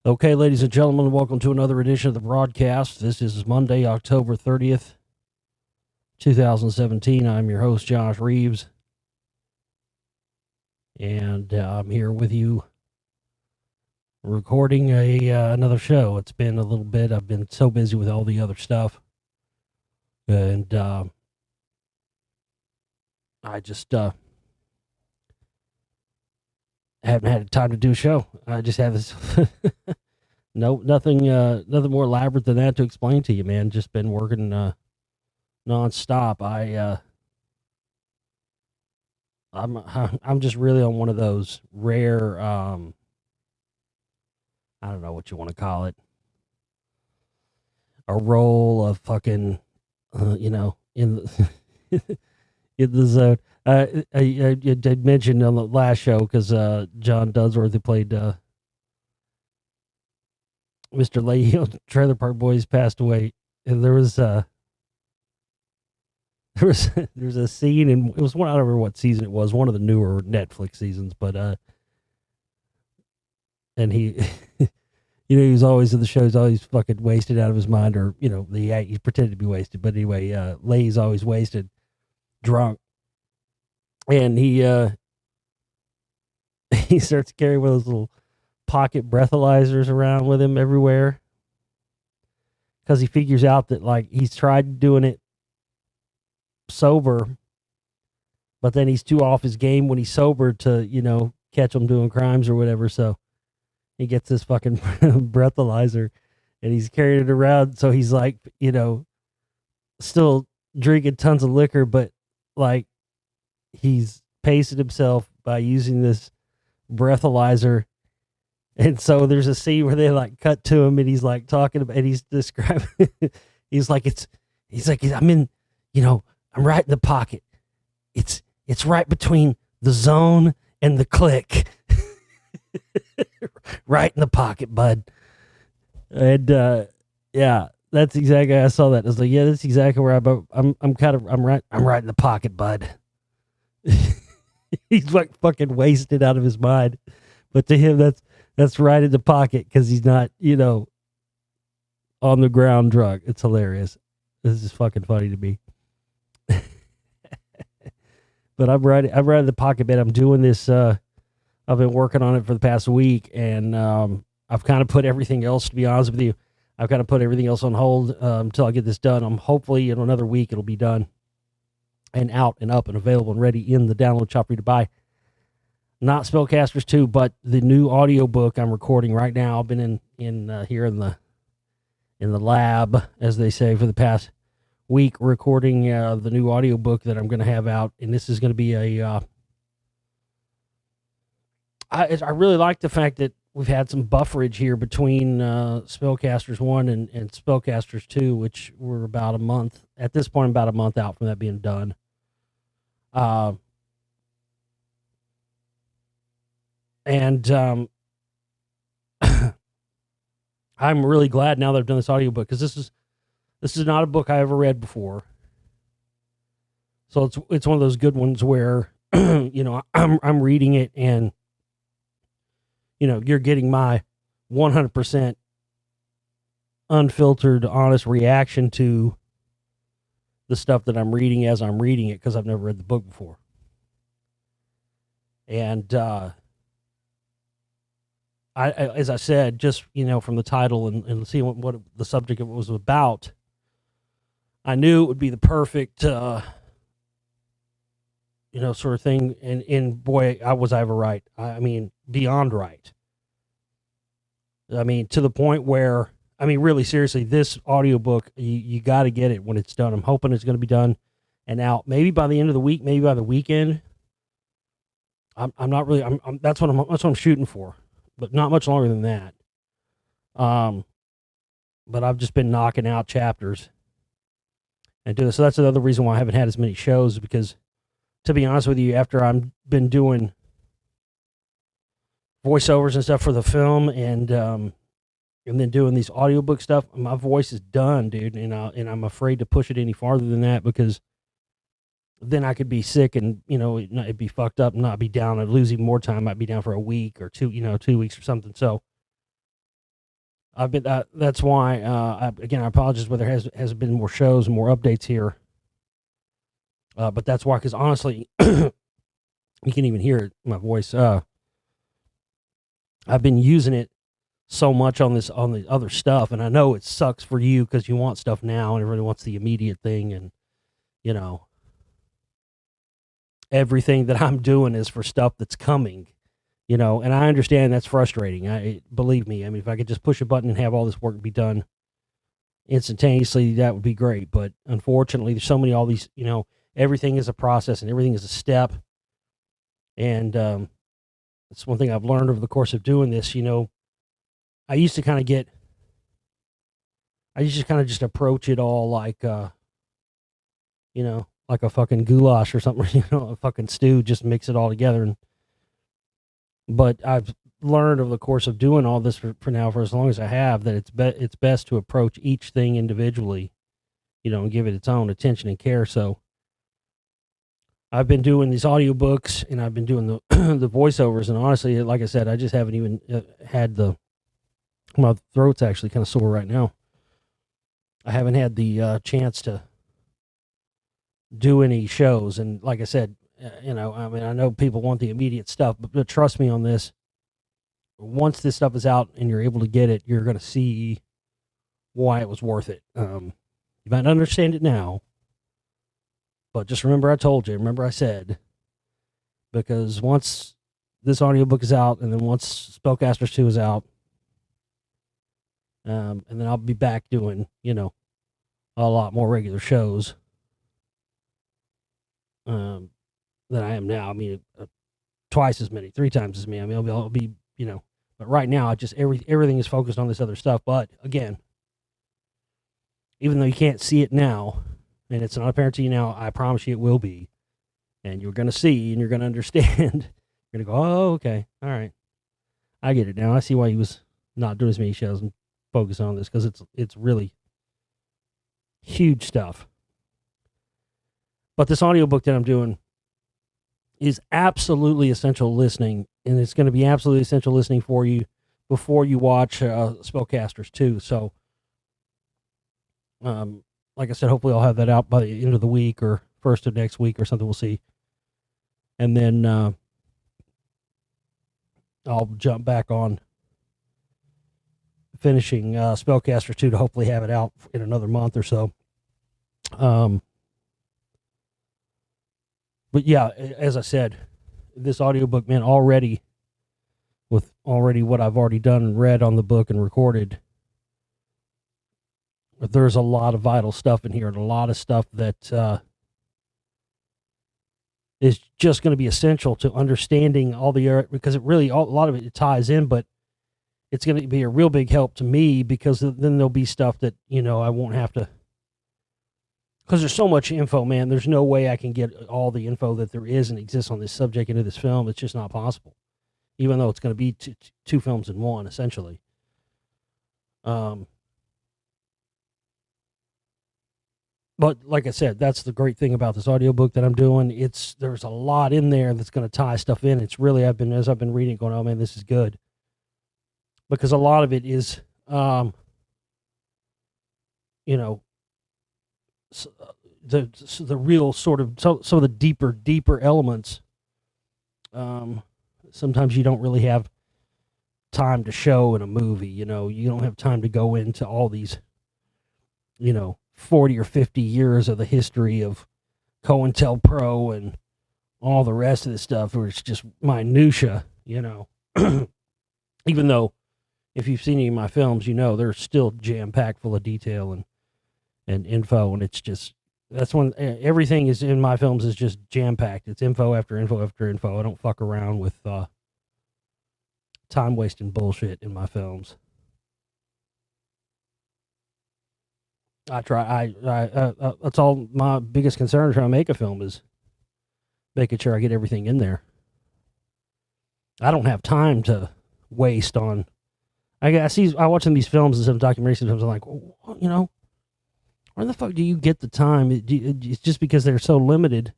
Okay, ladies and gentlemen, welcome to another edition of the broadcast. This is Monday, October 30th, 2017. I'm your host, Josh Reeves, and I'm here with you recording another show. It's been a little bit. I've been so busy with all the other stuff, and I just haven't had time to do a show. I just have this nothing more elaborate than that to explain to you, man. Just been working nonstop. I'm just really on one of those rare I don't know what you want to call it, a roll of fucking in the in the zone. I did mention on the last show because John Dunsworth, who played Mr. Leahy on Trailer Park Boys, passed away, and there was a scene, and it was one, I don't remember what season it was, one of the newer Netflix seasons, but and he he was always in the show, he's always fucking wasted out of his mind, or he pretended to be wasted, but anyway, Leahy's always wasted, drunk, and he starts carrying one of those little pocket breathalyzers around with him everywhere, because he figures out that, like, he's tried doing it sober, but then he's too off his game when he's sober to catch him doing crimes or whatever, so he gets this fucking breathalyzer and he's carrying it around, so he's like still drinking tons of liquor, but like he's pacing himself by using this breathalyzer. And so there's a scene where they like cut to him and he's like talking about, and he's describing he's like I'm right in the pocket. It's right between the zone and the click. Right in the pocket, bud. And yeah, that's exactly, I saw that. I was like, yeah, that's exactly where I'm right in the pocket, bud. He's like fucking wasted out of his mind. But to him, that's right in the pocket, because he's not, on the ground drunk. It's hilarious. This is fucking funny to me. But I'm right in the pocket, man. I'm doing this. I've been working on it for the past week, and I've kind of put everything else, to be honest with you, I've kind of put everything else on hold until I get this done. I'm hopefully in another week it'll be done and out and up and available and ready in the download shop for you to buy. Not Spellcasters 2, but the new audiobook I'm recording right now. I've been in here in the lab, as they say, for the past week, recording the new audiobook that I'm going to have out, and this is going to be I really like the fact that we've had some bufferage here between Spellcasters 1 and Spellcasters 2, which we're about a month, at this point, about a month out from that being done. And I'm really glad now that I've done this audiobook, because this is not a book I ever read before. So it's one of those good ones where I'm reading it, and you're getting my 100% unfiltered, honest reaction to the stuff that I'm reading as I'm reading it, because I've never read the book before. And I as I said, just from the title and seeing what the subject of it was about, I knew it would be the perfect sort of thing. And boy, was I ever right. I mean, beyond right. I mean, to the point where, I mean, really seriously, this audiobook, you got to get it when it's done. I'm hoping it's going to be done and out maybe by the end of the week, maybe by the weekend. I'm not really, that's what I'm shooting for, but not much longer than that. But I've just been knocking out chapters and do this. So that's another reason why I haven't had as many shows, because, to be honest with you, after I've been doing voiceovers and stuff for the film, and then doing these audiobook stuff, my voice is done, dude, and I'm afraid to push it any farther than that, because then I could be sick and it'd be fucked up and not be down. I'd lose even more time. I'd be down for a week or two, 2 weeks or something. So I've been. That's why. Again, I apologize whether there has been more shows and more updates here. But that's why, because honestly, you can even hear it in my voice. I've been using it so much on the other stuff, and I know it sucks for you because you want stuff now, and everybody wants the immediate thing, and you know, everything that I'm doing is for stuff that's coming. And I understand that's frustrating. Believe me. I mean, if I could just push a button and have all this work be done instantaneously, that would be great. But unfortunately, there's so many, all these, everything is a process and everything is a step. And it's one thing I've learned over the course of doing this. I used to kind of just approach it all like, like a fucking goulash or something, a fucking stew, just mix it all together. But I've learned over the course of doing all this for now, for as long as I have, that it's best to approach each thing individually, and give it its own attention and care. So I've been doing these audiobooks and I've been doing the the voiceovers, and honestly, like I said, I just haven't even had my throat's actually kind of sore right now. I haven't had the chance to do any shows, and like I said, I mean, I know people want the immediate stuff, but trust me on this. Once this stuff is out and you're able to get it, you're going to see why it was worth it. You might not understand it now, but just remember I told you, remember I said, because once this audiobook is out, and then once Spellcasters 2 is out, and then I'll be back doing, a lot more regular shows than I am now. I mean, twice as many, 3 times as many. I mean, I'll be, but right now, everything is focused on this other stuff. But again, even though you can't see it now, and it's not apparent to you now, I promise you it will be. And you're going to see, and you're going to understand. You're going to go, oh, okay, all right. I get it now. I see why he was not doing as many shows and focus on this, because it's really huge stuff. But this audiobook that I'm doing is absolutely essential listening, and it's going to be absolutely essential listening for you before you watch Spellcasters 2. So, like I said, hopefully I'll have that out by the end of the week or first of next week or something. We'll see. And then I'll jump back on finishing Spellcasters 2 to hopefully have it out in another month or so. But yeah, as I said, this audiobook, man, already what I've already done and read on the book and recorded, there's a lot of vital stuff in here, and a lot of stuff that is just going to be essential to understanding all the, because a lot of it ties in, but it's going to be a real big help to me, because then there'll be stuff that, I won't have to, because there's so much info, man. There's no way I can get all the info that there is and exists on this subject into this film. It's just not possible, even though it's going to be two films in one, essentially. But like I said, that's the great thing about this audiobook that I'm doing. There's a lot in there that's going to tie stuff in. It's really, as I've been reading, going, oh man, this is good. Because a lot of it is, the real sort of, some of the deeper elements. Sometimes you don't really have time to show in a movie. You don't have time to go into all these, 40 or 50 years of the history of COINTELPRO and all the rest of this stuff, where it's just minutia, even though if you've seen any of my films, they're still jam-packed full of detail and info, and it's just, that's when everything is in my films is just jam-packed. It's info after info after info. I don't fuck around with time-wasting bullshit in my films. I try. That's all my biggest concern trying to make a film, is making sure I get everything in there. I don't have time to waste on. I watch these films and some documentaries. Sometimes I'm like, where the fuck do you get the time? It's just because they're so limited.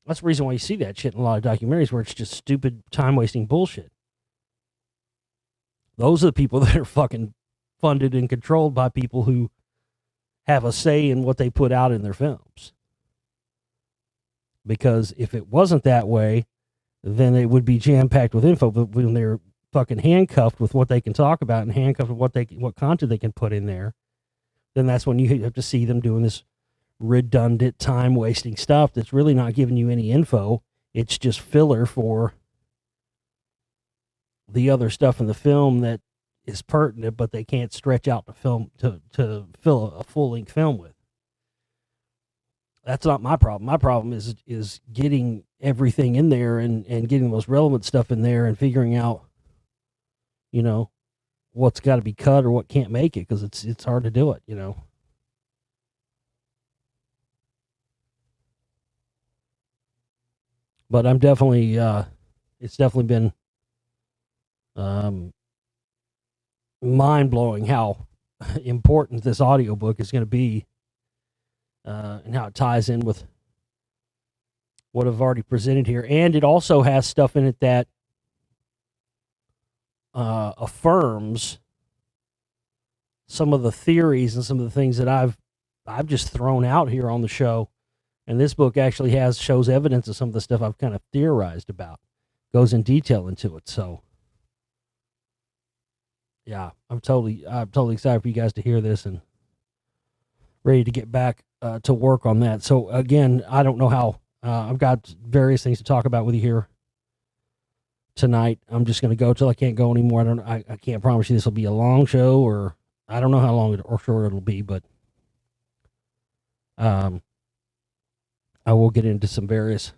That's the reason why you see that shit in a lot of documentaries, where it's just stupid time wasting bullshit. Those are the people that are fucking funded and controlled by people who have a say in what they put out in their films. Because if it wasn't that way, then it would be jam-packed with info. But when they're fucking handcuffed with what they can talk about and handcuffed with what content they can put in there, then that's when you have to see them doing this redundant, time-wasting stuff that's really not giving you any info. It's just filler for the other stuff in the film that is pertinent, but they can't stretch out the film to fill a full-length film with. That's not my problem. My problem is getting everything in there and getting the most relevant stuff in there and figuring out, what's got to be cut or what can't make it, because it's hard to do it, But I'm definitely, it's definitely been mind-blowing how important this audiobook is going to be, and how it ties in with what I've already presented here. And it also has stuff in it that affirms some of the theories and some of the things that I've just thrown out here on the show. And this book actually shows evidence of some of the stuff I've kind of theorized about, goes in detail into it. So yeah, I'm totally excited for you guys to hear this and ready to get back to work on that. So again, I don't know how, I've got various things to talk about with you here tonight. I'm just going to go till I can't go anymore. I can't promise you this will be a long show, or I don't know how long or short it'll be, but I will get into some various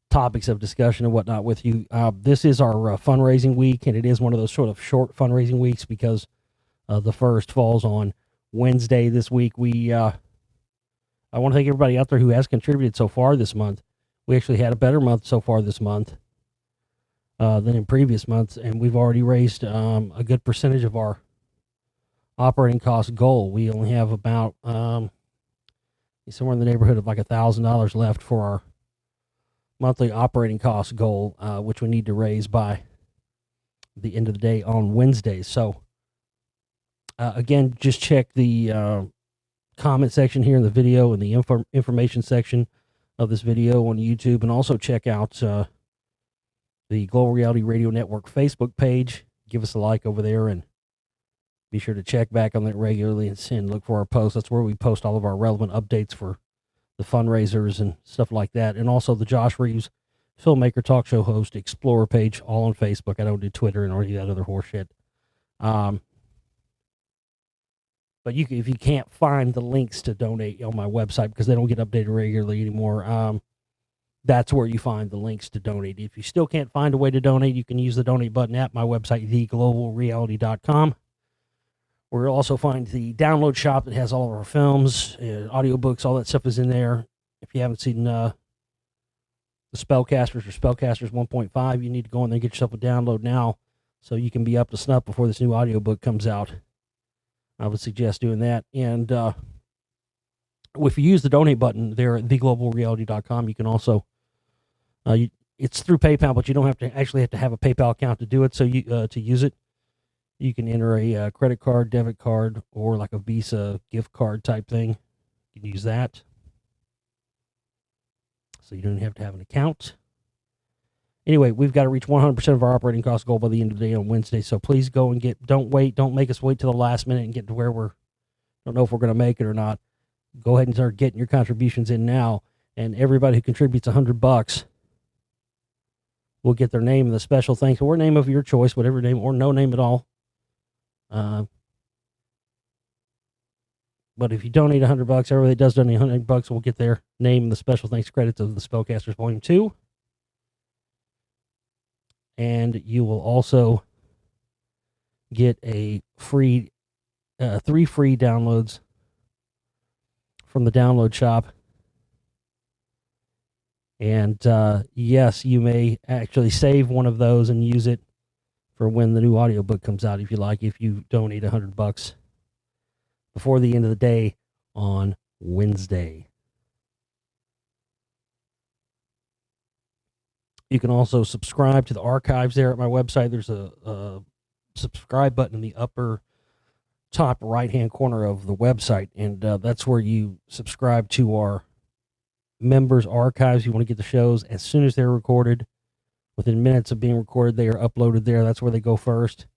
topics of discussion and whatnot with you. This is our fundraising week, and it is one of those sort of short fundraising weeks because the first falls on Wednesday this week. I want to thank everybody out there who has contributed so far this month. We actually had a better month so far this month than in previous months, and we've already raised a good percentage of our operating cost goal. We only have about somewhere in the neighborhood of like $1,000 left for our monthly operating cost goal, which we need to raise by the end of the day on Wednesdays. So again, just check the comment section here in the video and the information section of this video on YouTube, and also check out the Global Reality Radio Network Facebook page. Give us a like over there, and be sure to check back on that regularly and look for our posts. That's where we post all of our relevant updates for the fundraisers and stuff like that. And also the Josh Reeves Filmmaker Talk Show Host Explorer page, all on Facebook. I don't do Twitter and any of that other horseshit. But if you can't find the links to donate on my website, because they don't get updated regularly anymore, that's where you find the links to donate. If you still can't find a way to donate, you can use the donate button at my website, theglobalreality.com. Where you'll also find the download shop that has all of our films, audiobooks, all that stuff is in there. If you haven't seen the Spellcasters or Spellcasters 1.5, you need to go in there and get yourself a download now so you can be up to snuff before this new audiobook comes out. I would suggest doing that. And if you use the donate button there at theglobalreality.com, you can also, it's through PayPal, but you don't have to have a PayPal account to do it. So to use it, you can enter a credit card, debit card, or like a Visa gift card type thing. You can use that. So you don't have to have an account. Anyway, we've got to reach 100% of our operating cost goal by the end of the day on Wednesday. So please go and don't make us wait till the last minute and get to where don't know if we're going to make it or not. Go ahead and start getting your contributions in now. And everybody who contributes $100 will get their name in the special thanks, or name of your choice, whatever name, or no name at all. But if you donate $100, everybody that does donate $100 will get their name in the special thanks credits of the Spellcasters Volume 2. And you will also get a free 3 free downloads from the download shop. And yes, you may actually save one of those and use it for when the new audiobook comes out, if you like, if you donate $100 before the end of the day on Wednesday. You can also subscribe to the archives there at my website. There's a subscribe button in the upper top right-hand corner of the website, and that's where you subscribe to our members archives. You want to get the shows as soon as they're recorded. Within minutes of being recorded, they are uploaded there. That's where they go first.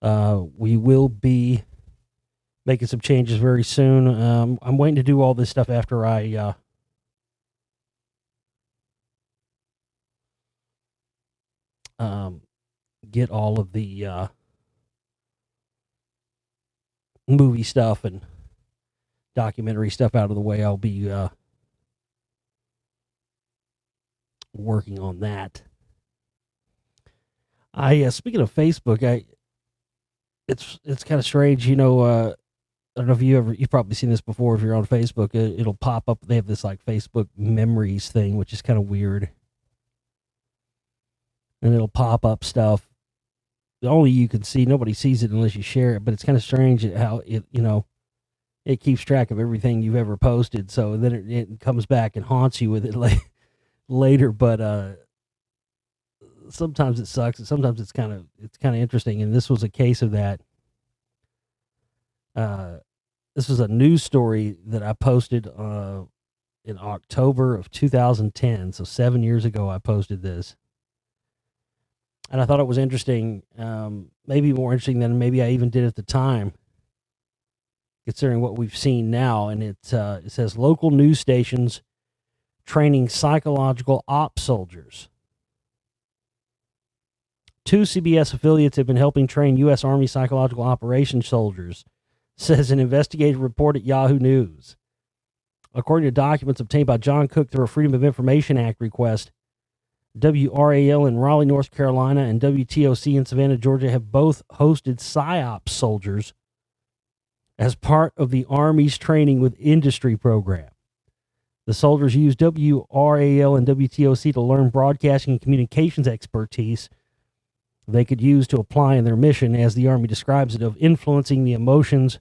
We will be making some changes very soon. I'm waiting to do all this stuff after I get all of the movie stuff and documentary stuff out of the way. I'll be working on that. Speaking of Facebook, it's kind of strange, I don't know if you've probably seen this before. If you're on Facebook, it'll pop up. They have this like Facebook memories thing, which is kind of weird, and it'll pop up stuff. Only you can see. Nobody sees it unless you share it. But it's kind of strange how it keeps track of everything you've ever posted. So then it comes back and haunts you with it later. But sometimes it sucks, and sometimes it's kind of interesting. And this was a case of that. This was a news story that I posted in October of 2010. So 7 years ago, I posted this. And I thought it was interesting, maybe more interesting than maybe I even did at the time, considering what we've seen now. And it says, local news stations training psychological ops soldiers. 2 CBS affiliates have been helping train U.S. Army psychological operations soldiers, says an investigative report at Yahoo News. According to documents obtained by John Cook through a Freedom of Information Act request, WRAL in Raleigh, North Carolina, and WTOC in Savannah, Georgia have both hosted psyops soldiers as part of the Army's Training with Industry program. The soldiers use WRAL and WTOC to learn broadcasting and communications expertise they could use to apply in their mission, as the Army describes it, of influencing the emotions,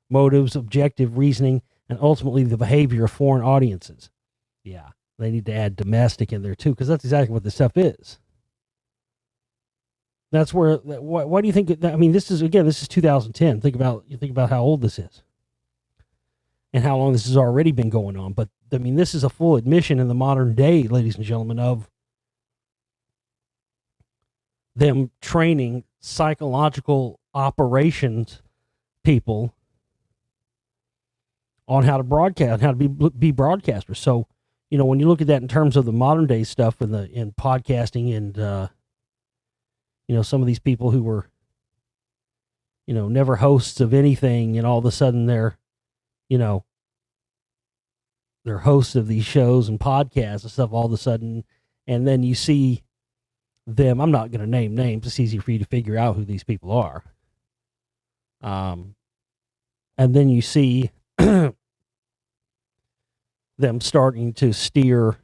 motives, objective reasoning, and ultimately the behavior of foreign audiences. Yeah. They need to add domestic in there too, because that's exactly what this stuff is. That's where. Why do you think? I mean, this is 2010. Think about how old this is, and how long this has already been going on. But I mean, this is a full admission in the modern day, ladies and gentlemen, of them training psychological operations people on how to broadcast, how to be broadcasters. So, when you look at that in terms of the modern day stuff in podcasting and, some of these people who were, never hosts of anything, and all of a sudden they're hosts of these shows and podcasts and stuff all of a sudden. And then you see them, I'm not going to name names. It's easy for you to figure out who these people are. And then you see them starting to steer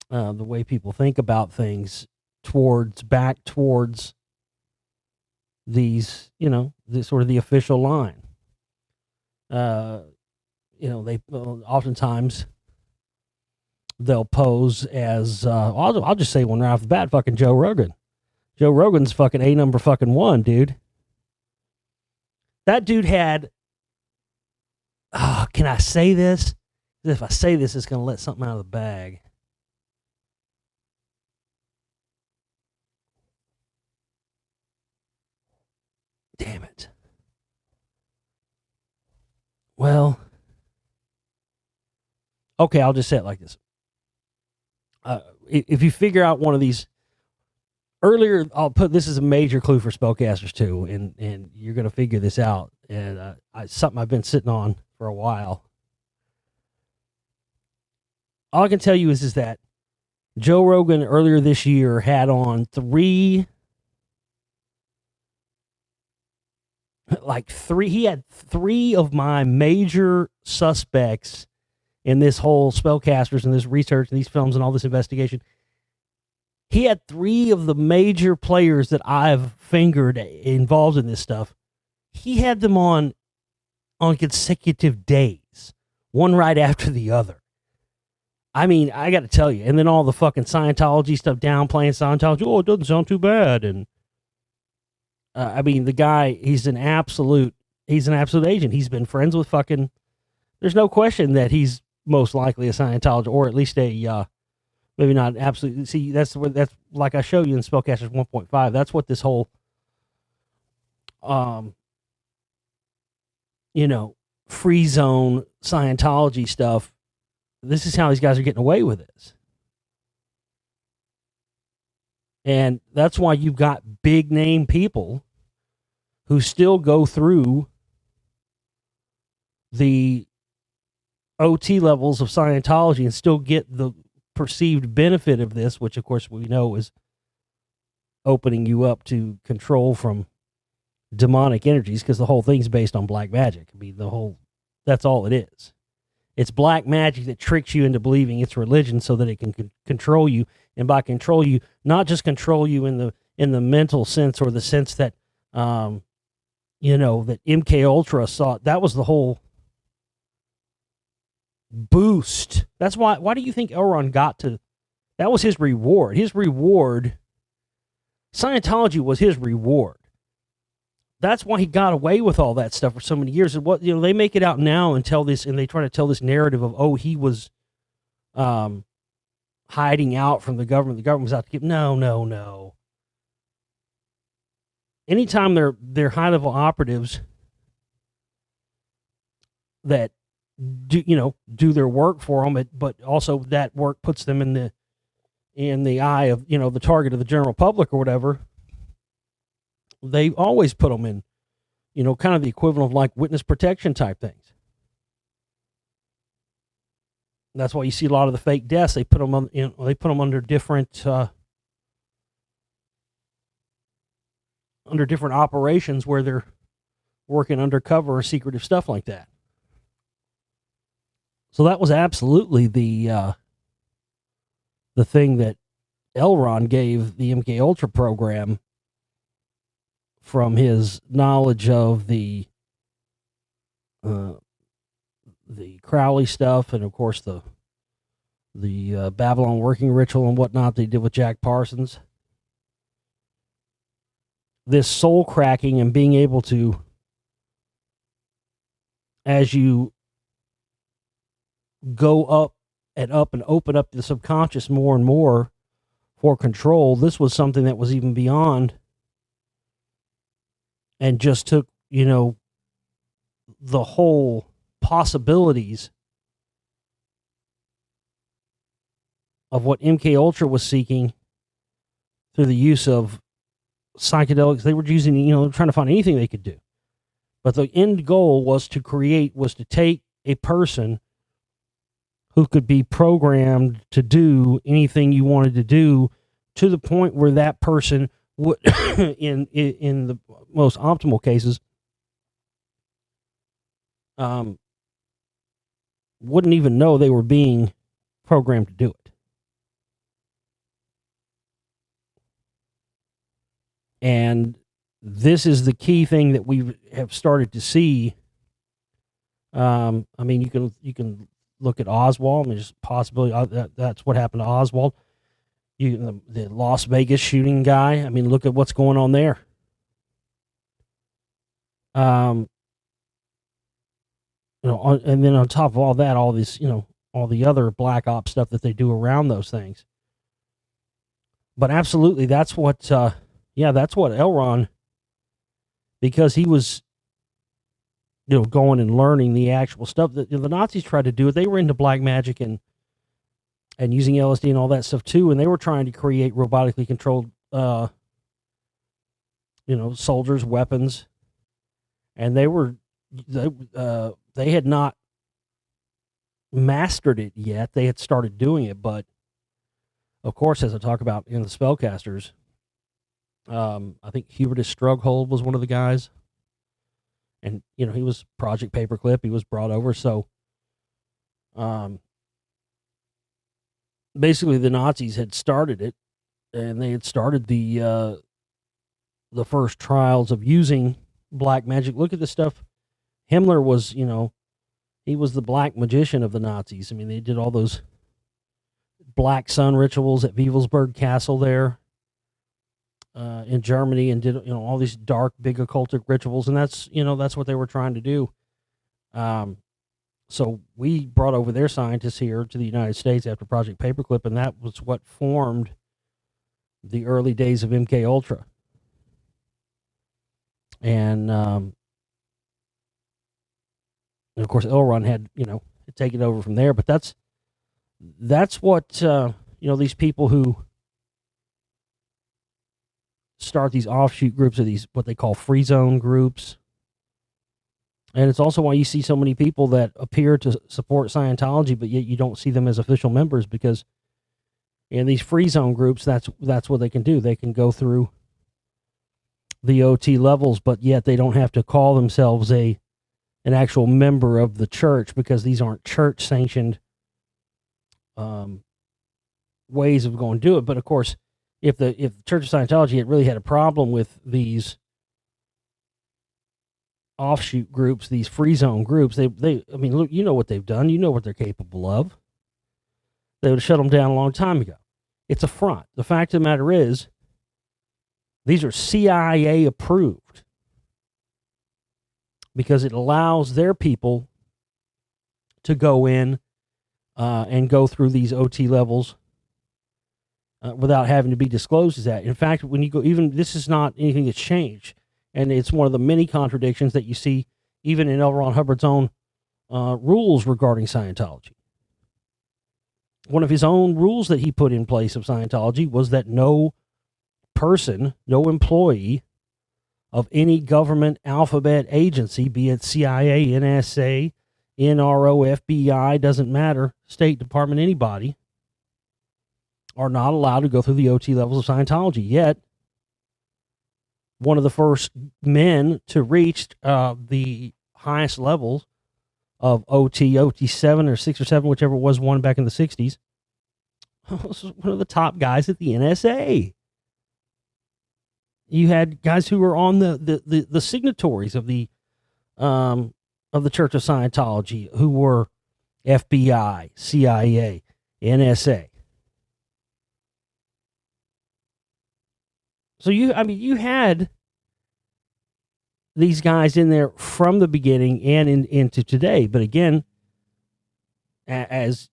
the way people think about things back towards these, the sort of the official line. They oftentimes they'll pose as I'll just say one right off the bat, fucking Joe Rogan. Joe Rogan's fucking A number fucking one, dude. That dude had. Can I say this? If I say this, it's going to let something out of the bag. Damn it. Well, okay, I'll just say it like this. If you figure out one of these earlier, I'll put this as a major clue for spellcasters too, and you're going to figure this out. And something I've been sitting on for a while. All I can tell you is that Joe Rogan earlier this year had on he had 3 of my major suspects in this whole spellcasters and this research and these films and all this investigation. He had 3 of the major players that I've fingered involved in this stuff. He had them on consecutive days, one right after the other. I mean, I got to tell you, and then all the fucking Scientology stuff, downplaying Scientology. Oh, it doesn't sound too bad, and I mean, the guy, he's an absolute agent. He's been friends with fucking. There's no question that he's most likely a Scientologist, or at least a maybe not absolutely. See, that's like I show you in Spellcasters 1.5. That's what this whole um you know free zone Scientology stuff. This is how these guys are getting away with this. And that's why you've got big name people who still go through the OT levels of Scientology and still get the perceived benefit of this, which of course we know is opening you up to control from demonic energies, because the whole thing's based on black magic. I mean, that's all it is. It's black magic that tricks you into believing it's religion so that it can control you. And by control you, not just control you in the mental sense, or the sense that that MK Ultra saw. That was the whole boost. That's why do you think Elron got to, that was his reward. Scientology was his reward. That's why he got away with all that stuff for so many years. And what, they make it out now and tell this, and they try to tell this narrative of, oh, he was hiding out from the government. The government was out to get. No. Anytime they're high level operatives that do their work for them, but also that work puts them in the eye of the target of the general public or whatever. They always put them in, kind of the equivalent of like witness protection type things. That's why you see a lot of the fake deaths. They put them on, they put them under different operations where they're working undercover or secretive stuff like that. So that was absolutely the thing that Elron gave the MK Ultra program, from his knowledge of the Crowley stuff, and of course the Babylon working ritual and whatnot they did with Jack Parsons. This soul cracking and being able to, as you go up and open up the subconscious more and more for control, this was something that was even beyond, and just took, the whole possibilities of what MK Ultra was seeking through the use of psychedelics. They were using, trying to find anything they could do. But the end goal was to take a person who could be programmed to do anything you wanted to do, to the point where that person would, in the most optimal cases, wouldn't even know they were being programmed to do it. And this is the key thing that we have started to see. I mean, you can look at Oswald. I mean, just possibility that's what happened to Oswald. The Las Vegas shooting guy. I mean, look at what's going on there. And then on top of all that, all this, all the other black ops stuff that they do around those things. But absolutely, that's what, that's what Elron, because he was, going and learning the actual stuff that the Nazis tried to do. They were into black magic and using LSD and all that stuff too, and they were trying to create robotically controlled, soldiers, weapons, and they had not mastered it yet. They had started doing it, but of course, as I talk about in the Spellcasters, I think Hubertus Strughold was one of the guys, and he was Project Paperclip. He was brought over, so basically the Nazis had started it, and they had started the first trials of using black magic. Look at this stuff. Himmler was, he was the black magician of the Nazis. I mean, they did all those black sun rituals at Wewelsburg Castle there. in Germany and did all these dark, big occultic rituals, and that's what they were trying to do. So we brought over their scientists here to the United States after Project Paperclip, and that was what formed the early days of MK Ultra. And of course, Elron had taken over from there. But that's what these people who start these offshoot groups or these what they call free zone groups. And it's also why you see so many people that appear to support Scientology, but yet you don't see them as official members, because in these free zone groups, that's what they can do. They can go through the OT levels, but yet they don't have to call themselves an actual member of the church, because these aren't church sanctioned ways of going to do it. But of course, if the Church of Scientology had really had a problem with these offshoot groups, these free zone groups, I mean, look, you know what they've done. You know what they're capable of. They would have shut them down a long time ago. It's a front. The fact of the matter is, these are CIA approved, because it allows their people to go in and go through these OT levels without having to be disclosed as that. In fact, when you go, even this is not anything that's changed, and it's one of the many contradictions that you see even in L. Ron Hubbard's own rules regarding Scientology. One of his own rules that he put in place of Scientology was that no person, no employee of any government alphabet agency, be it CIA, NSA, NRO, FBI, doesn't matter, State Department, anybody, are not allowed to go through the OT levels of Scientology. Yet, one of the first men to reach the highest levels of OT 7 or 6 or 7, whichever it was, one back in the 60s, was one of the top guys at the NSA. You had guys who were on the signatories of the Church of Scientology, who were FBI, CIA, NSA. So you had these guys in there from the beginning and into today. But again, as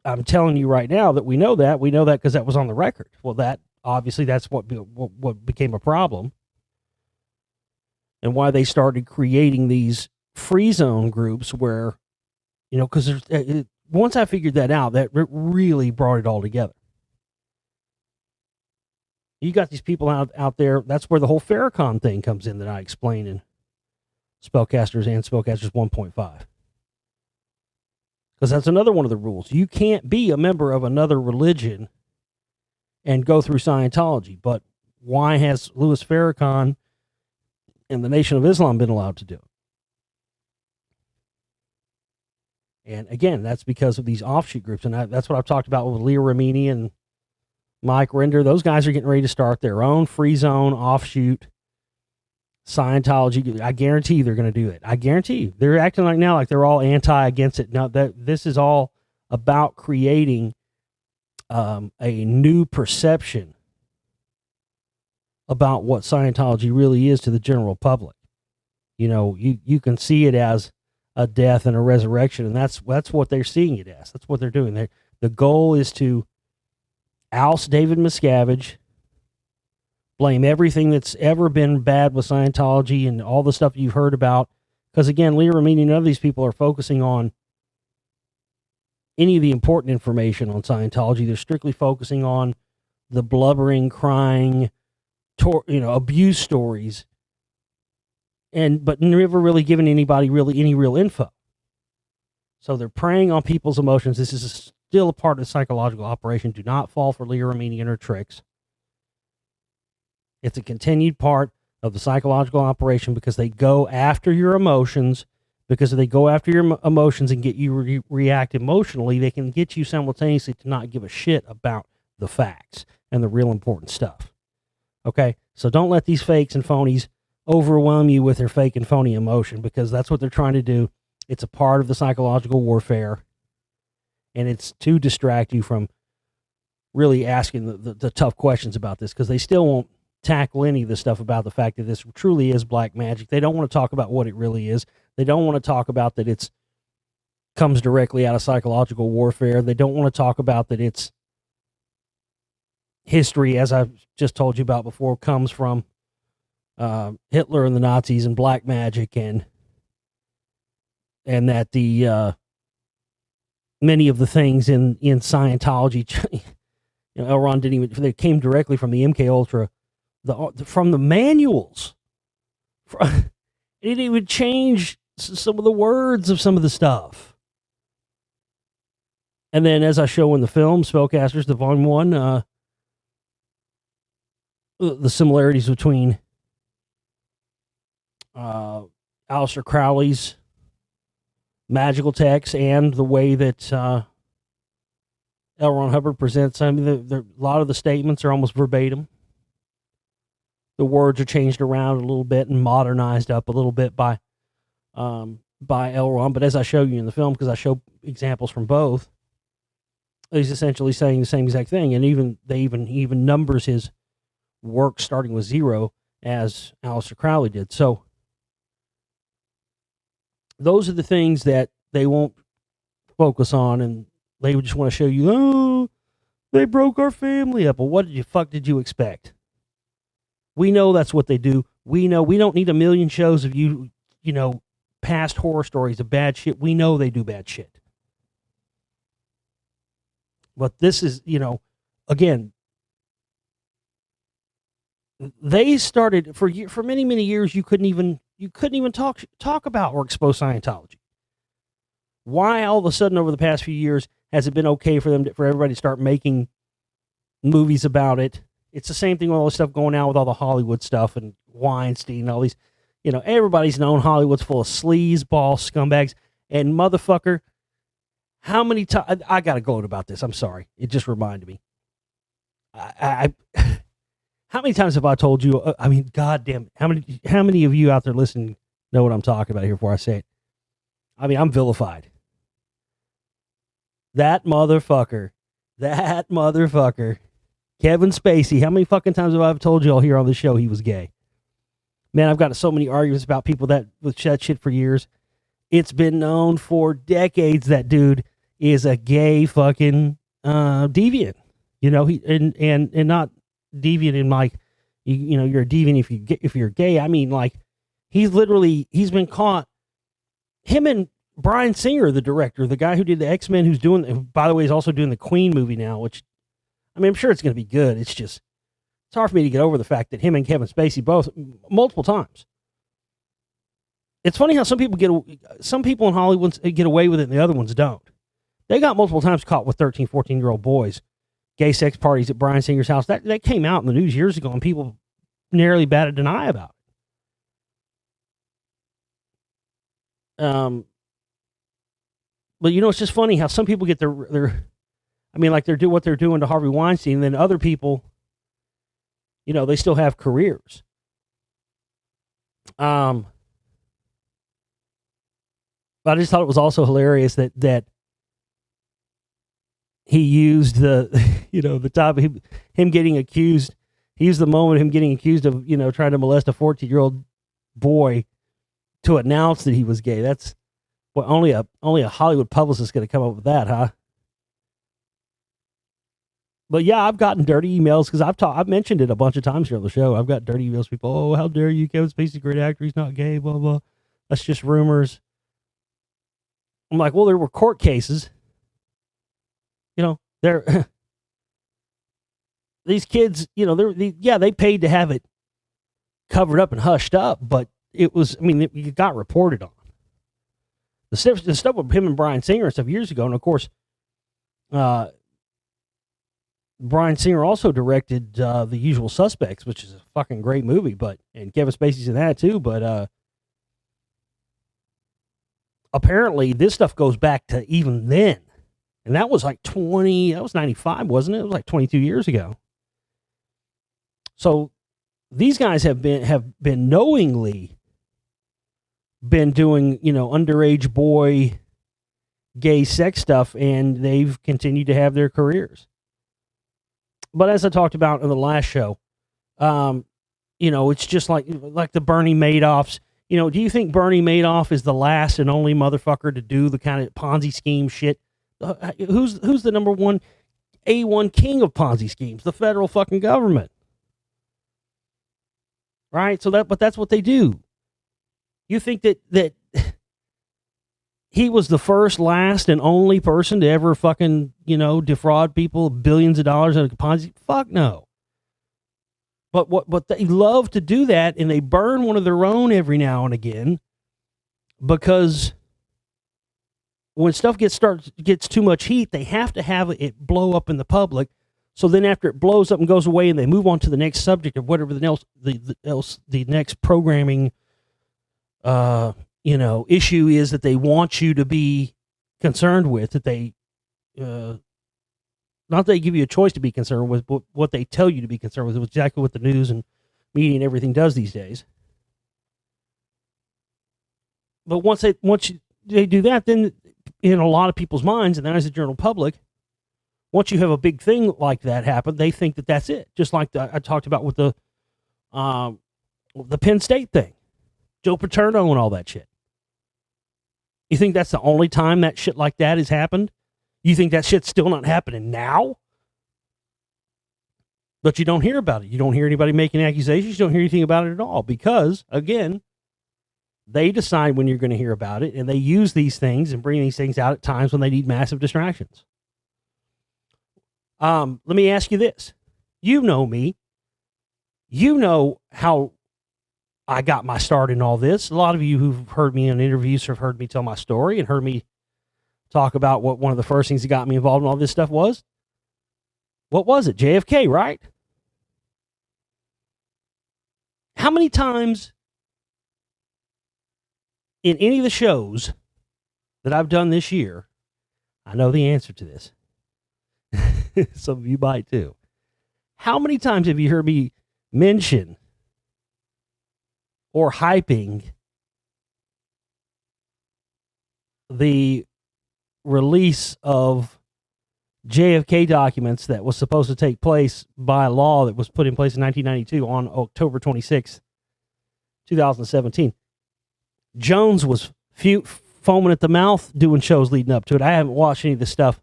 I'm telling you right now that we know that because that was on the record. Well, that obviously that's what became a problem, and why they started creating these free zone groups where, because once I figured that out, that really brought it all together. You got these people out there. That's where the whole Farrakhan thing comes in that I explain in Spellcasters and Spellcasters 1.5. Because that's another one of the rules. You can't be a member of another religion and go through Scientology. But why has Louis Farrakhan and the Nation of Islam been allowed to do it? And again, that's because of these offshoot groups. And that's what I've talked about with Leah Remini and Mike Render. Those guys are getting ready to start their own free zone offshoot Scientology. I guarantee they're going to do it. I guarantee you. They're acting like now like they're all against it. Now that this is all about creating a new perception about what Scientology really is to the general public. You can see it as a death and a resurrection, and that's what they're seeing it as. That's what they're doing. The goal is to oust David Miscavige, blame everything that's ever been bad with Scientology and all the stuff you've heard about. Because again, Leah Remini, none of these people are focusing on any of the important information on Scientology. They're strictly focusing on the blubbering, crying, abuse stories, but never really giving anybody any real info. So they're preying on people's emotions. This is still a part of the psychological operation. Do not fall for Leah Remini and her tricks. It's a continued part of the psychological operation, because they go after your emotions. Because if they go after your emotions and get you react emotionally, they can get you simultaneously to not give a shit about the facts and the real important stuff. Okay? So don't let these fakes and phonies overwhelm you with their fake and phony emotion, because that's what they're trying to do. It's a part of the psychological warfare, and it's to distract you from really asking the tough questions about this, because they still won't tackle any of the stuff about the fact that this truly is black magic. They don't want to talk about what it really is. They don't want to talk about that it's comes directly out of psychological warfare. They don't want to talk about that it's history, as I've just told you about before, comes from Hitler and the Nazis and black magic, and that the many of the things in Scientology, L. Ron didn't even, they came directly from the MK Ultra, from the manuals. It didn't even change some of the words of some of the stuff. And then, as I show in the film, Spellcasters, the Volume 1, the similarities between Aleister Crowley's magical text and the way that L. Ron Hubbard presents. I mean, a lot of the statements are almost verbatim. The words are changed around a little bit and modernized up a little bit by L. Ron. But as I show you in the film, because I show examples from both, he's essentially saying the same exact thing. And he even numbers his work starting with 0 as Aleister Crowley did. So those are the things that they won't focus on, and they just want to show you, oh, they broke our family up. Well, what did you expect? We know that's what they do. We know we don't need a million shows of past horror stories of bad shit. We know they do bad shit. But this is, again, they started for many, many years. You couldn't even talk about or expose Scientology. Why all of a sudden over the past few years has it been okay for everybody to start making movies about it? It's the same thing with all the stuff going on with all the Hollywood stuff and Weinstein and all these, everybody's known Hollywood's full of sleazeball scumbags and motherfucker. How many times, I got to gloat about this. I'm sorry. It just reminded me. I how many times have I told you, goddamn, how many of you out there listening know what I'm talking about here before I say it? I'm vilified. That motherfucker, Kevin Spacey, how many fucking times have I told you all here on the show he was gay? Man, I've got so many arguments about people with that shit for years. It's been known for decades that dude is a gay fucking deviant. He and not deviant in like, you're a deviant if you're gay. I mean, like, he's been caught. Him and Bryan Singer, the director, the guy who did the X-Men, who, by the way, is also doing the Queen movie now, which, I'm sure it's going to be good. It's just, it's hard for me to get over the fact that him and Kevin Spacey both, multiple times. It's funny how some people in Hollywood get away with it and the other ones don't. They got multiple times caught with 13, 14-year-old boys, gay sex parties at Bryan Singer's house. That came out in the news years ago, and people nearly batted an eye about it. But it's just funny how some people get their they're doing what they're doing to Harvey Weinstein, and then other people, they still have careers. But I just thought it was also hilarious that he used the top of him getting accused. He used the moment of him getting accused of, trying to molest a 14-year-old boy to announce that he was gay. That's only a Hollywood publicist going to come up with that, huh? But yeah, I've gotten dirty emails because I've mentioned it a bunch of times here on the show. I've got dirty emails. People, oh, how dare you? Kevin Spacey's a great actor. He's not gay. Blah blah. That's just rumors. I'm like, well, there were court cases. These kids, they paid to have it covered up and hushed up, but it was, it got reported on. The stuff with him and Bryan Singer and stuff years ago, and of course, Bryan Singer also directed The Usual Suspects, which is a fucking great movie, and Kevin Spacey's in that too, but apparently this stuff goes back to even then. And that was like 95, wasn't it? It was like 22 years ago. So these guys have been knowingly been doing, underage boy gay sex stuff, and they've continued to have their careers. But as I talked about in the last show, it's just like the Bernie Madoffs. Do you think Bernie Madoff is the last and only motherfucker to do the kind of Ponzi scheme shit? Who's the number one A1 king of Ponzi schemes? The federal fucking government. Right? But that's what they do. You think that he was the first, last, and only person to ever fucking, defraud people billions of dollars in a Ponzi? Fuck no. But they love to do that, and they burn one of their own every now and again, because when stuff gets too much heat, they have to have it blow up in the public. So then after it blows up and goes away, and they move on to the next subject of whatever the next programming issue is that they want you to be concerned with, that they not that they give you a choice to be concerned with, but what they tell you to be concerned with is exactly what the news and media and everything does these days. But once they do that, then in a lot of people's minds, and then as a general public, once you have a big thing like that happen, they think that that's it. Just like I talked about with the Penn State thing, Joe Paterno and all that shit. You think that's the only time that shit like that has happened? You think that shit's still not happening now? But you don't hear about it. You don't hear anybody making accusations. You don't hear anything about it at all because, again, they decide when you're going to hear about it, and they use these things and bring these things out at times when they need massive distractions. Let me ask you this. You know me. You know how I got my start in all this. A lot of you who've heard me in interviews have heard me tell my story and heard me talk about what one of the first things that got me involved in all this stuff was. What was it? JFK, right? How many times in any of the shows that I've done this year, I know the answer to this. Some of you might too. How many times have you heard me mention or hyping the release of JFK documents that was supposed to take place by law that was put in place in 1992 on October 26, 2017? Jones was foaming at the mouth doing shows leading up to it. I haven't watched any of this stuff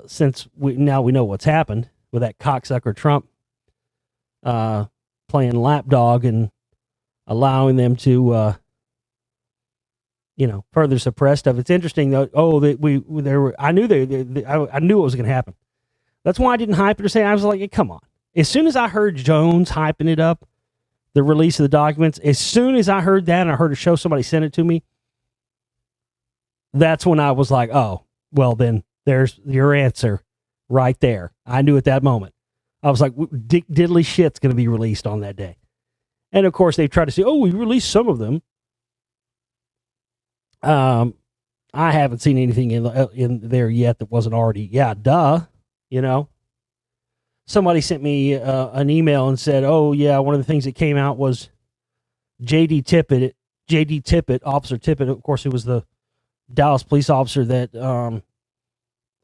since we know what's happened with that cocksucker Trump playing lapdog and allowing them to further suppress stuff. It's interesting though. I knew I knew it was going to happen. That's why I didn't hype it or say. I was like, hey, come on. As soon as I heard Jones hyping it up, the release of the documents, as soon as I heard that and I heard a show, somebody sent it to me, that's when I was like, oh, well then there's your answer right there. I knew at that moment. I was like, diddly shit's going to be released on that day. And of course they've tried to say, oh, we released some of them. I haven't seen anything in there yet that wasn't already. Yeah, duh. Somebody sent me an email and said, "Oh yeah, one of the things that came out was J.D. Tippett, Officer Tippett, of course, who was the Dallas police officer that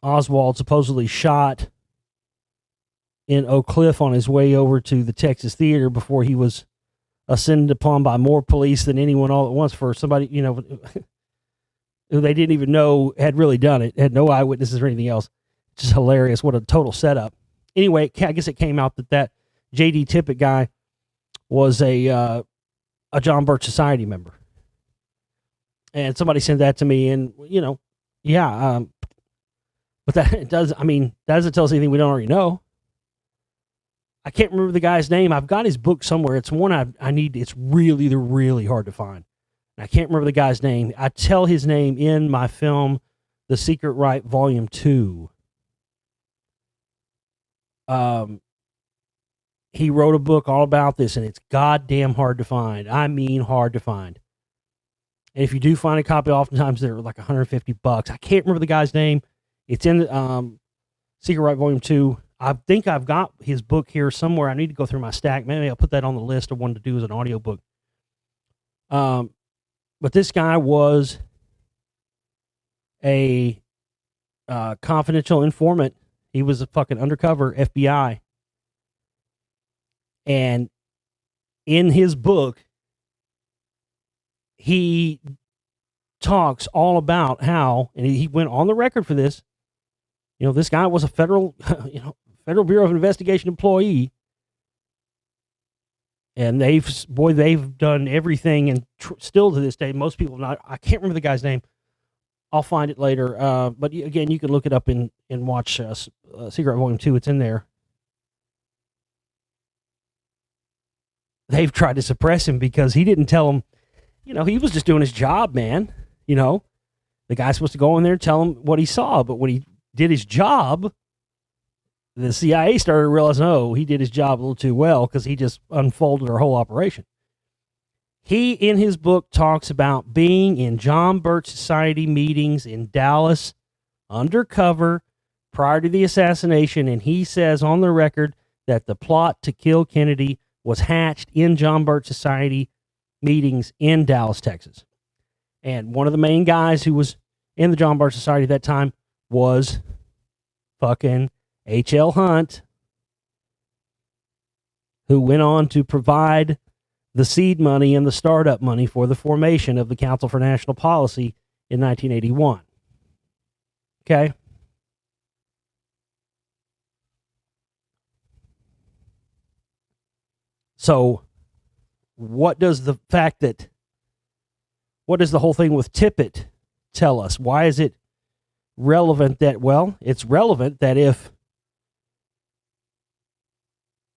Oswald supposedly shot in Oak Cliff on his way over to the Texas Theater before he was ascended upon by more police than anyone all at once for somebody, who they didn't even know had really done it, had no eyewitnesses or anything else. Just hilarious. What a total setup." Anyway, I guess it came out that J.D. Tippett guy was a John Birch Society member. And somebody sent that to me, and, but that doesn't tell us anything we don't already know. I can't remember the guy's name. I've got his book somewhere. It's one I need. It's really, really hard to find. I can't remember the guy's name. I tell his name in my film, The Secret Right, Volume 2. He wrote a book all about this, and it's goddamn hard to find. I mean, hard to find. And if you do find a copy, oftentimes they're like $150. I can't remember the guy's name. It's in Secret Right, Volume 2. I think I've got his book here somewhere. I need to go through my stack. Maybe I'll put that on the list of one to do as an audiobook. But this guy was a confidential informant. He was a fucking undercover FBI. And in his book, he talks all about how, and he went on the record for this, this guy was a federal Bureau of Investigation employee, and they've done everything, and still to this day, most people I can't remember the guy's name. I'll find it later. But again, you can look it up and watch Secret Volume 2. It's in there. They've tried to suppress him because he didn't tell them, he was just doing his job, man. The guy's supposed to go in there and tell him what he saw. But when he did his job, the CIA started to realize, oh, he did his job a little too well because he just unfolded our whole operation. He, in his book, talks about being in John Birch Society meetings in Dallas, undercover, prior to the assassination, and he says on the record that the plot to kill Kennedy was hatched in John Birch Society meetings in Dallas, Texas. And one of the main guys who was in the John Birch Society at that time was fucking H.L. Hunt, who went on to provide the seed money and the startup money for the formation of the Council for National Policy in 1981. Okay? So, what does the whole thing with Tippit tell us? Why is it relevant that, it's relevant that if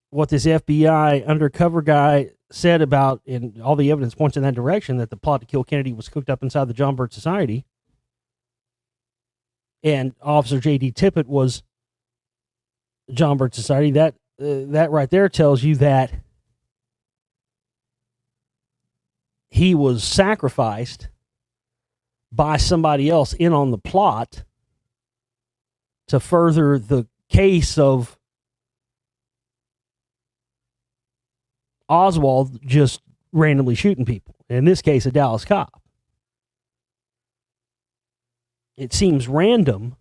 what this FBI undercover guy said about, and all the evidence points in that direction, that the plot to kill Kennedy was cooked up inside the John Birch Society, and Officer J.D. Tippit was John Birch Society, that right there tells you that he was sacrificed by somebody else in on the plot to further the case of Oswald just randomly shooting people. In this case, a Dallas cop. It seems random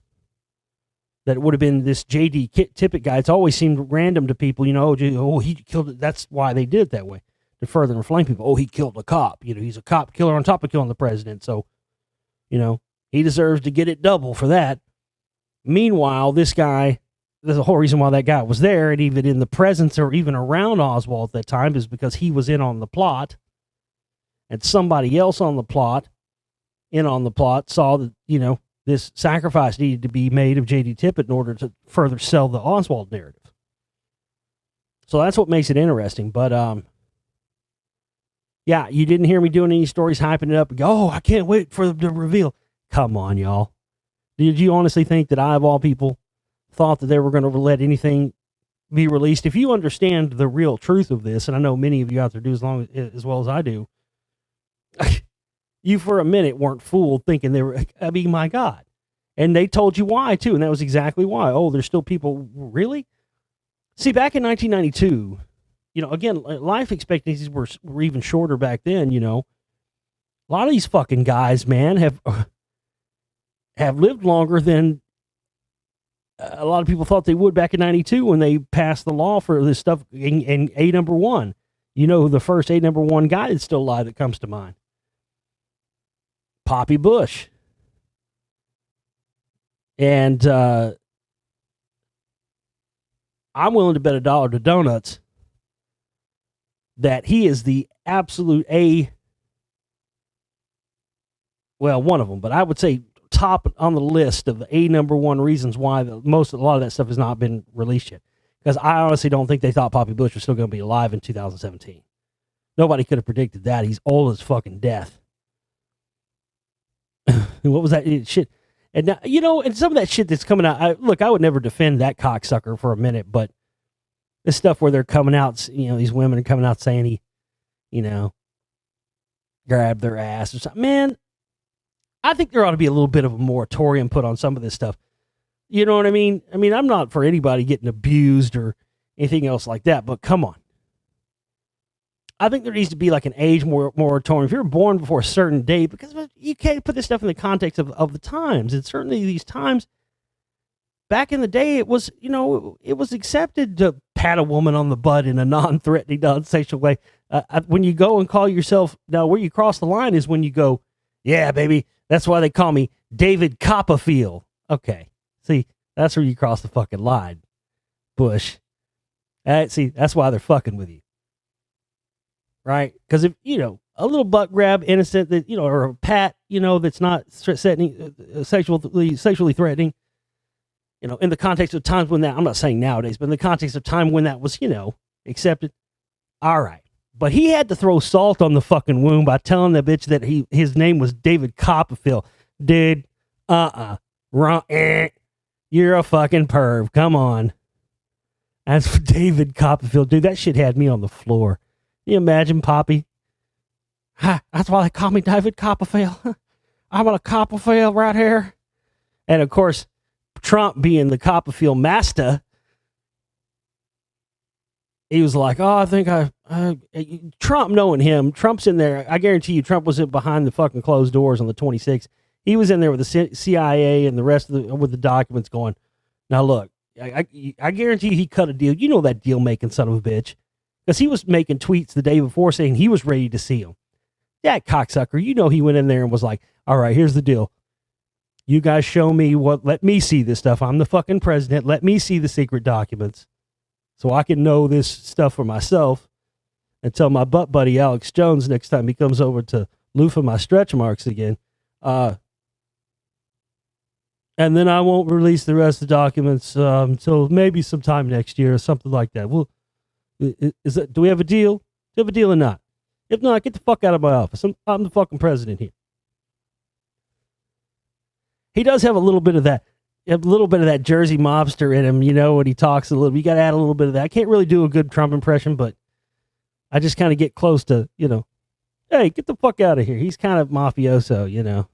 that it would have been this J.D. Tippit guy. It's always seemed random to people, he killed it. That's why they did it that way, to further inflame people. Oh, he killed a cop. He's a cop killer on top of killing the president. So, he deserves to get it double for that. Meanwhile, this guy, there's a whole reason why that guy was there, and even in the presence or even around Oswald at that time, is because he was in on the plot, and somebody else in on the plot saw that, this sacrifice needed to be made of J.D. Tippit in order to further sell the Oswald narrative. So that's what makes it interesting. But, yeah, you didn't hear me doing any stories hyping it up and go, oh, I can't wait for the reveal. Come on, y'all. Did you honestly think that I, of all people, thought that they were going to let anything be released? If you understand the real truth of this, and I know many of you out there do as well as I do, you for a minute weren't fooled thinking they were, my God. And they told you why, too, and that was exactly why. Oh, there's still people, really? See, back in 1992, again, life expectancies were even shorter back then, A lot of these fucking guys, man, have lived longer than a lot of people thought they would back in 92 when they passed the law for this stuff in A number one. The first A number one guy that's still alive that comes to mind? Poppy Bush. And I'm willing to bet $1 to donuts that he is the absolute one of them, but I would say top on the list of the A number one reasons why a lot of that stuff has not been released yet. Because I honestly don't think they thought Poppy Bush was still going to be alive in 2017. Nobody could have predicted that. He's old as fucking death. What was that shit? And now, and some of that shit that's coming out, I would never defend that cocksucker for a minute, but this stuff where they're coming out, these women are coming out saying he, grabbed their ass or something. Man, I think there ought to be a little bit of a moratorium put on some of this stuff. You know what I mean? I'm not for anybody getting abused or anything else like that, but come on. I think there needs to be like an age moratorium. If you're born before a certain date, because you can't put this stuff in the context of the times. And certainly these times, back in the day, it was, it was accepted to pat a woman on the butt in a non-threatening, non-sexual way. When you go and call yourself, now where you cross the line is when you go, yeah, baby, that's why they call me David Copperfield. Okay, see, that's where you cross the fucking line, Bush. See, that's why they're fucking with you, right? Because if a little butt grab, innocent, that or a pat, that's not sexually threatening, in the context of times when that, I'm not saying nowadays, but in the context of time when that was, accepted. All right. But he had to throw salt on the fucking wound by telling the bitch that his name was David Copperfield. Dude, wrong. You're a fucking perv. Come on. As for David Copperfield, dude, that shit had me on the floor. Can you imagine, Poppy? That's why they call me David Copperfield. I'm a Copperfield right here. And of course, Trump being the Copperfield master, he was like, oh, I think Trump, knowing him, Trump's in there. I guarantee you, Trump was behind the fucking closed doors on the 26th. He was in there with the CIA and the rest of with the documents going, now look, I guarantee you he cut a deal. You know that deal-making son of a bitch. Because he was making tweets the day before saying he was ready to see him. That cocksucker, he went in there and was like, all right, here's the deal. You guys show me let me see this stuff. I'm the fucking president. Let me see the secret documents. So I can know this stuff for myself and tell my butt buddy Alex Jones next time he comes over to loofah my stretch marks again. And then I won't release the rest of the documents until maybe sometime next year or something like that. Do we have a deal? Do we have a deal or not? If not, get the fuck out of my office. I'm the fucking president here. He does have a little bit of that. Jersey mobster in him, when he talks a little. You got to add a little bit of that. I can't really do a good Trump impression, but I just kind of get close to, hey, get the fuck out of here. He's kind of mafioso,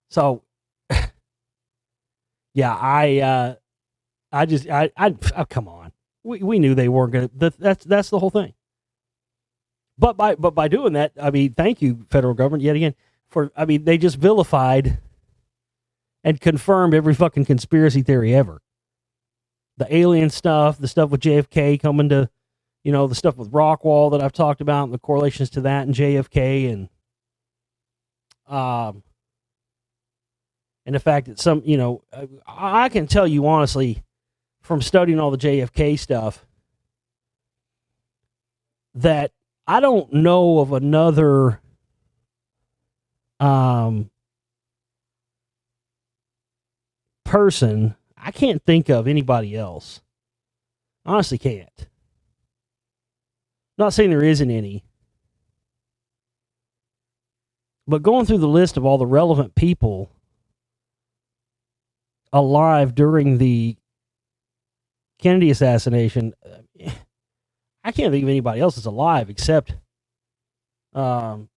So, yeah, come on. We knew they weren't going to. That's the whole thing. But by doing that, I mean, thank you, federal government, yet again, they just vilified and confirmed every fucking conspiracy theory ever. The alien stuff, the stuff with JFK coming to, the stuff with Rockwall that I've talked about, and the correlations to that and JFK, and the fact that some, I can tell you honestly, from studying all the JFK stuff, that I don't know of another person. I can't think of anybody else. Honestly can't. Not saying there isn't any. But going through the list of all the relevant people alive during the Kennedy assassination, I can't think of anybody else that's alive except Henry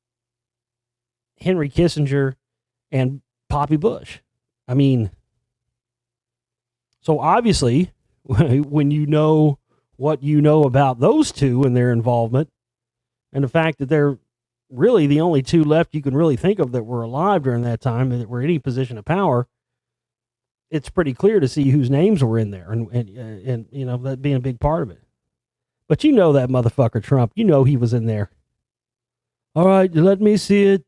Kissinger and Poppy Bush. I mean, so obviously, when you know what you know about those two and their involvement, and the fact that they're really the only two left you can really think of that were alive during that time and that were in any position of power, it's pretty clear to see whose names were in there and that being a big part of it. But that motherfucker Trump, he was in there. All right, let me see it.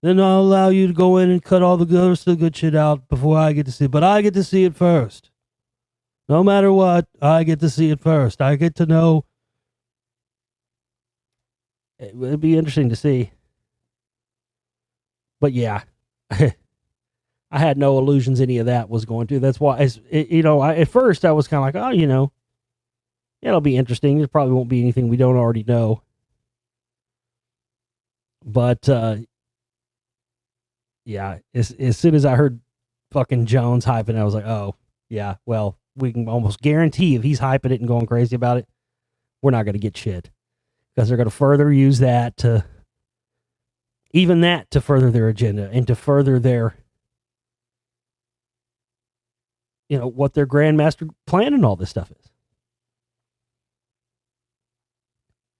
Then I'll allow you to go in and cut all the good shit out before I get to see it. But I get to see it first. No matter what, I get to see it first. I get to know. It'd be interesting to see. But yeah, I had no illusions any of that was going to. That's why, at first I was kind of like, oh, it'll be interesting. There probably won't be anything we don't already know. But, yeah, as soon as I heard fucking Jones hyping, I was like, oh, yeah, well, we can almost guarantee if he's hyping it and going crazy about it, we're not going to get shit. Because they're going to further use that to further their agenda and to further their, what their grandmaster plan and all this stuff is.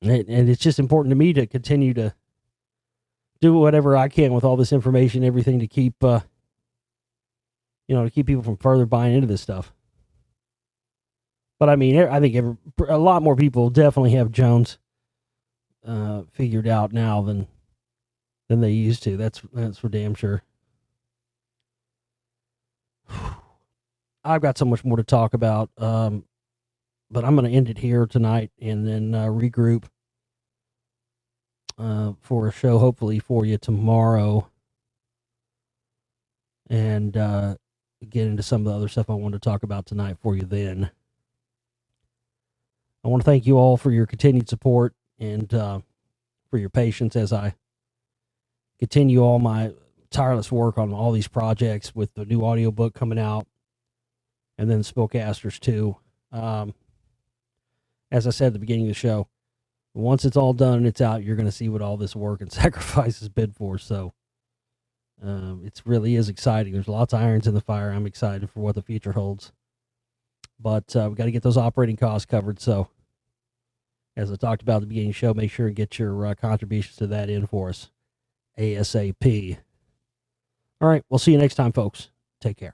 And it's just important to me to continue to do whatever I can with all this information, everything to keep, to keep people from further buying into this stuff. But I mean, I think a lot more people definitely have Jones figured out now than they used to. That's for damn sure. I've got so much more to talk about, but I'm going to end it here tonight and then regroup for a show, hopefully for you tomorrow, and get into some of the other stuff I wanted to talk about tonight for you then. I want to thank you all for your continued support and for your patience as I continue all my tireless work on all these projects with the new audiobook coming out and then Spellcasters too. As I said at the beginning of the show, once it's all done and it's out, you're going to see what all this work and sacrifice has been for. So it really is exciting. There's lots of irons in the fire. I'm excited for what the future holds. But we've got to get those operating costs covered. So as I talked about at the beginning of the show, make sure and get your contributions to that in for us ASAP. All right. We'll see you next time, folks. Take care.